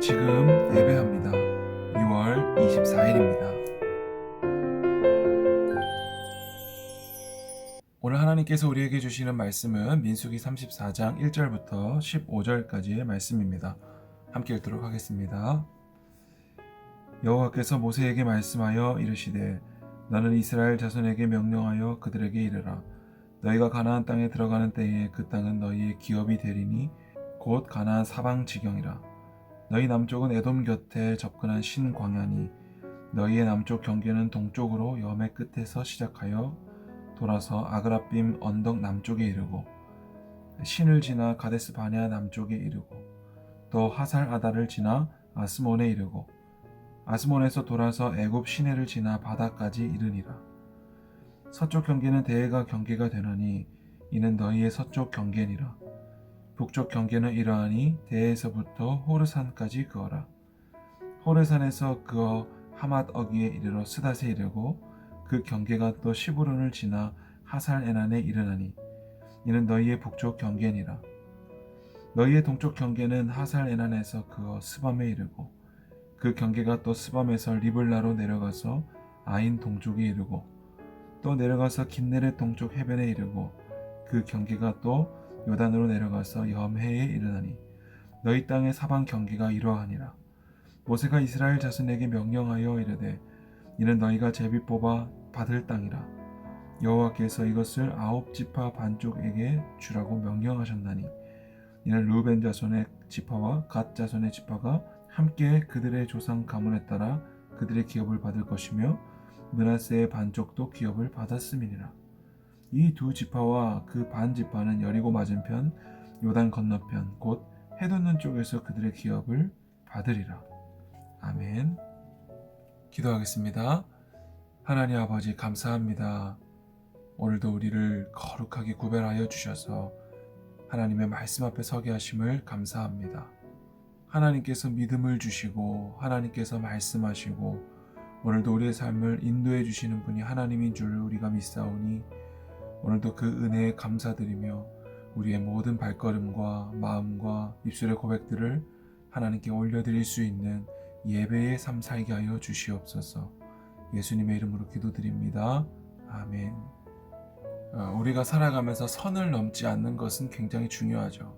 지금 예배합니다. 6월 24일입니다. 오늘 하나님께서 우리에게 주시는 말씀은 민수기 34장 1절부터 15절까지의 말씀입니다. 함께 읽도록 하겠습니다. 여호와께서 모세에게 말씀하여 이르시되 너는 이스라엘 자손에게 명령하여 그들에게 이르라. 너희가 가나안 땅에 들어가는 때에 그 땅은 너희의 기업이 되리니 곧 가나안 사방 지경이라. 너희 남쪽은 에돔 곁에 접근한 신광야니 너희의 남쪽 경계는 동쪽으로 염해 끝에서 시작하여 돌아서 아그라빔 언덕 남쪽에 이르고 신을 지나 가데스 바네아 남쪽에 이르고 또 하살 아다를 지나 아스몬에 이르고 아스몬에서 돌아서 애굽 시내를 지나 바다까지 이르니라. 서쪽 경계는 대해가 경계가 되나니 이는 너희의 서쪽 경계니라. 북쪽 경계는 이러하니 대해에서부터 호르산까지 그어라. 호르산에서 그어 하맛 어기에 이르러 스닷에 이르고 그 경계가 또 시브론을 지나 하살 에난에 이르나니 이는 너희의 북쪽 경계니라. 너희의 동쪽 경계는 하살 에난에서 그어 스밤에 이르고 그 경계가 또 스밤에서 리블라로 내려가서 아인 동쪽에 이르고 또 내려가서 긴네렛 동쪽 해변에 이르고 그 경계가 또 요단으로 내려가서 염해에 이르나니 너희 땅의 사방 경계가 이러하니라. 모세가 이스라엘 자손에게 명령하여 이르되 이는 너희가 제비 뽑아 받을 땅이라. 여호와께서 이것을 9지파 반쪽에게 주라고 명령하셨나니 이는 르우벤 자손의 지파와 갓 자손의 지파가 함께 그들의 조상 가문에 따라 그들의 기업을 받을 것이며 므낫세의 반쪽도 기업을 받았음이니라. 이 두 지파와 그 반 지파는 여리고 맞은편 요단 건너편 곧 해돋는 쪽에서 그들의 기업을 받으리라. 아멘. 기도하겠습니다. 하나님 아버지 감사합니다. 오늘도 우리를 거룩하게 구별하여 주셔서 하나님의 말씀 앞에 서게 하심을 감사합니다. 하나님께서 믿음을 주시고 하나님께서 말씀하시고 오늘도 우리의 삶을 인도해 주시는 분이 하나님인 줄 우리가 믿사오니 오늘도 그 은혜에 감사드리며 우리의 모든 발걸음과 마음과 입술의 고백들을 하나님께 올려드릴 수 있는 예배의 삶 살게 하여 주시옵소서. 예수님의 이름으로 기도드립니다. 아멘. 우리가 살아가면서 선을 넘지 않는 것은 굉장히 중요하죠.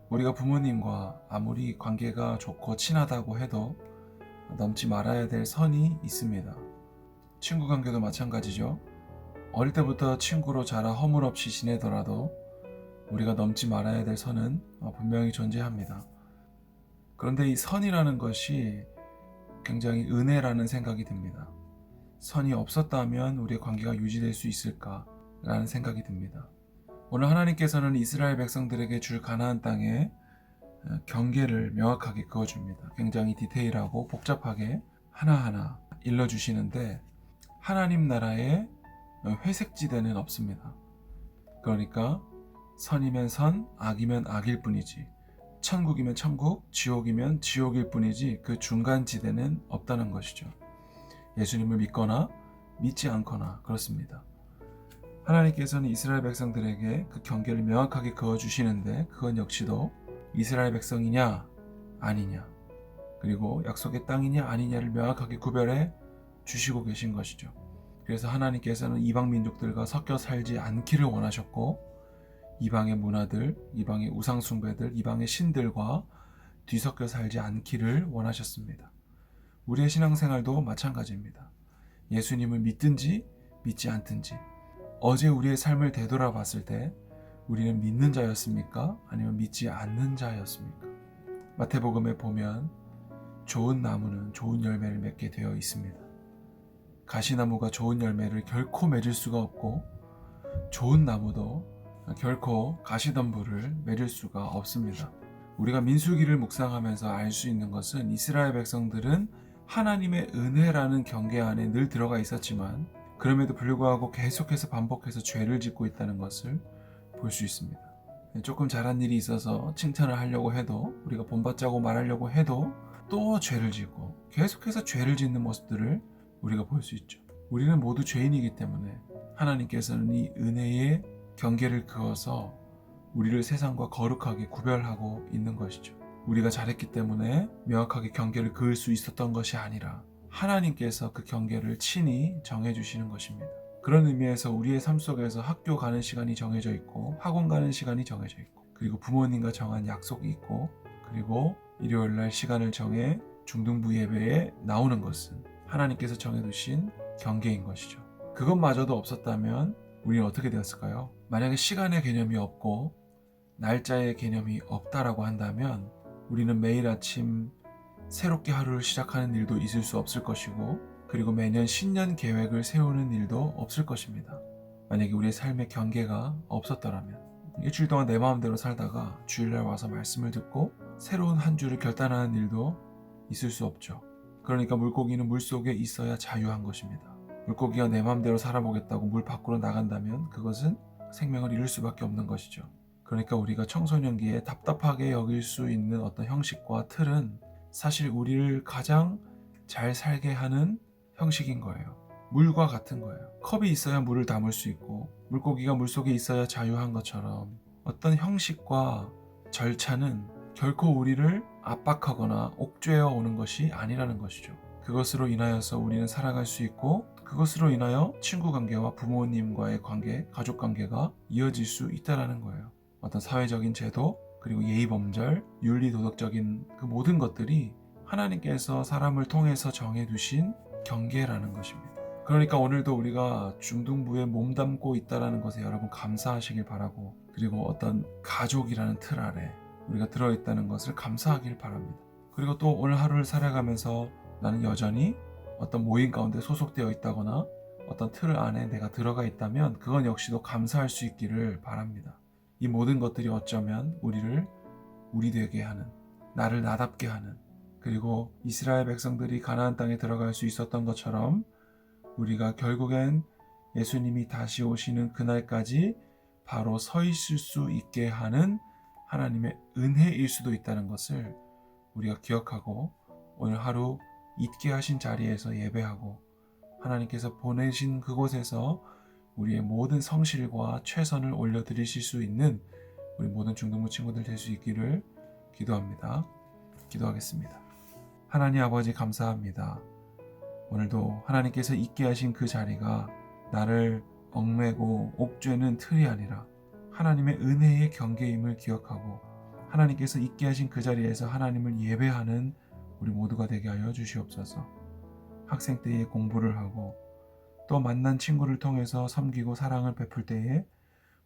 우리가 부모님과 아무리 관계가 좋고 친하다고 해도 넘지 말아야 될 선이 있습니다. 친구 관계도 마찬가지죠. 어릴 때부터 친구로 자라 허물없이 지내더라도 우리가 넘지 말아야 될 선은 분명히 존재합니다. 그런데 이 선이라는 것이 굉장히 은혜라는 생각이 듭니다. 선이 없었다면 우리의 관계가 유지될 수 있을까라는 생각이 듭니다. 오늘 하나님께서는 이스라엘 백성들에게 줄 가나안 땅에 경계를 명확하게 그어줍니다. 굉장히 디테일하고 복잡하게 하나하나 일러주시는데 하나님 나라에 회색지대는 없습니다. 그러니까 선이면 선, 악이면 악일 뿐이지 천국이면 천국, 지옥이면 지옥일 뿐이지 그 중간지대는 없다는 것이죠. 예수님을 믿거나 믿지 않거나 그렇습니다. 하나님께서는 이스라엘 백성들에게 그 경계를 명확하게 그어주시는데 그건 역시도 이스라엘 백성이냐 아니냐 그리고 약속의 땅이냐 아니냐를 명확하게 구별해 주시고 계신 것이죠. 그래서 하나님께서는 이방 민족들과 섞여 살지 않기를 원하셨고 이방의 문화들, 이방의 우상숭배들, 이방의 신들과 뒤섞여 살지 않기를 원하셨습니다. 우리의 신앙생활도 마찬가지입니다. 예수님을 믿든지 믿지 않든지 어제 우리의 삶을 되돌아봤을 때 우리는 믿는 자였습니까? 아니면 믿지 않는 자였습니까? 마태복음에 보면 좋은 나무는 좋은 열매를 맺게 되어 있습니다. 가시나무가 좋은 열매를 결코 맺을 수가 없고 좋은 나무도 결코 가시덤불을 맺을 수가 없습니다. 우리가 민수기를 묵상하면서 알 수 있는 것은 이스라엘 백성들은 하나님의 은혜라는 경계 안에 늘 들어가 있었지만 그럼에도 불구하고 계속해서 반복해서 죄를 짓고 있다는 것을 볼 수 있습니다. 조금 잘한 일이 있어서 칭찬을 하려고 해도 우리가 본받자고 말하려고 해도 또 죄를 짓고 계속해서 죄를 짓는 모습들을 우리가 볼 수 있죠. 우리는 모두 죄인이기 때문에 하나님께서는 이 은혜의 경계를 그어서 우리를 세상과 거룩하게 구별하고 있는 것이죠. 우리가 잘했기 때문에 명확하게 경계를 그을 수 있었던 것이 아니라 하나님께서 그 경계를 친히 정해주시는 것입니다. 그런 의미에서 우리의 삶 속에서 학교 가는 시간이 정해져 있고 학원 가는 시간이 정해져 있고 그리고 부모님과 정한 약속이 있고 그리고 일요일날 시간을 정해 중등부 예배에 나오는 것은 하나님께서 정해두신 경계인 것이죠. 그것마저도 없었다면 우리는 어떻게 되었을까요? 만약에 시간의 개념이 없고 날짜의 개념이 없다라고 한다면 우리는 매일 아침 새롭게 하루를 시작하는 일도 있을 수 없을 것이고 그리고 매년 신년 계획을 세우는 일도 없을 것입니다. 만약에 우리의 삶의 경계가 없었더라면 일주일 동안 내 마음대로 살다가 주일날 와서 말씀을 듣고 새로운 한 주를 결단하는 일도 있을 수 없죠. 그러니까 물고기는 물속에 있어야 자유한 것입니다. 물고기가 내 마음대로 살아보겠다고 물 밖으로 나간다면 그것은 생명을 잃을 수밖에 없는 것이죠. 그러니까 우리가 청소년기에 답답하게 여길 수 있는 어떤 형식과 틀은 사실 우리를 가장 잘 살게 하는 형식인 거예요. 물과 같은 거예요. 컵이 있어야 물을 담을 수 있고 물고기가 물속에 있어야 자유한 것처럼 어떤 형식과 절차는 결코 우리를 압박하거나 옥죄어 오는 것이 아니라는 것이죠. 그것으로 인하여서 우리는 살아갈 수 있고 그것으로 인하여 친구 관계와 부모님과의 관계, 가족 관계가 이어질 수 있다는 거예요. 어떤 사회적인 제도, 그리고 예의범절, 윤리도덕적인 그 모든 것들이 하나님께서 사람을 통해서 정해두신 경계라는 것입니다. 그러니까 오늘도 우리가 중등부에 몸담고 있다는 것에 여러분 감사하시길 바라고 그리고 어떤 가족이라는 틀 아래 우리가 들어있다는 것을 감사하길 바랍니다. 그리고 또 오늘 하루를 살아가면서 나는 여전히 어떤 모임 가운데 소속되어 있다거나 어떤 틀 안에 내가 들어가 있다면 그건 역시도 감사할 수 있기를 바랍니다. 이 모든 것들이 어쩌면 우리를 우리 되게 하는, 나를 나답게 하는, 그리고 이스라엘 백성들이 가나안 땅에 들어갈 수 있었던 것처럼 우리가 결국엔 예수님이 다시 오시는 그날까지 바로 서 있을 수 있게 하는 하나님의 은혜일 수도 있다는 것을 우리가 기억하고 오늘 하루 있게 하신 자리에서 예배하고 하나님께서 보내신 그곳에서 우리의 모든 성실과 최선을 올려드리실 수 있는 우리 모든 중등부 친구들 될 수 있기를 기도합니다. 기도하겠습니다. 하나님 아버지 감사합니다. 오늘도 하나님께서 있게 하신 그 자리가 나를 얽매고 옥죄는 틀이 아니라 하나님의 은혜의 경계임을 기억하고 하나님께서 있게 하신 그 자리에서 하나님을 예배하는 우리 모두가 되게 하여 주시옵소서. 학생 때에 공부를 하고 또 만난 친구를 통해서 섬기고 사랑을 베풀 때에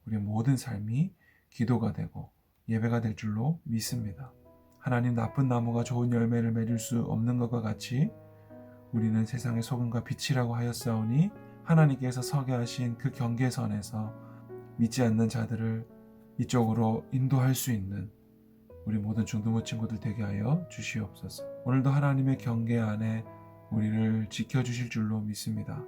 우리의 모든 삶이 기도가 되고 예배가 될 줄로 믿습니다. 하나님 나쁜 나무가 좋은 열매를 맺을 수 없는 것과 같이 우리는 세상의 소금과 빛이라고 하였사오니 하나님께서 서게 하신 그 경계선에서 믿지 않는 자들을 이쪽으로 인도할 수 있는 우리 모든 중등부 친구들 되게 하여 주시옵소서. 오늘도 하나님의 경계 안에 우리를 지켜주실 줄로 믿습니다.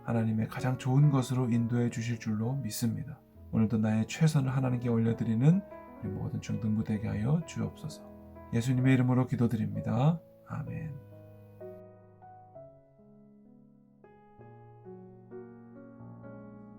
하나님의 가장 좋은 것으로 인도해 주실 줄로 믿습니다. 오늘도 나의 최선을 하나님께 올려드리는 우리 모든 중등부 되게 하여 주옵소서. 예수님의 이름으로 기도드립니다. 아멘.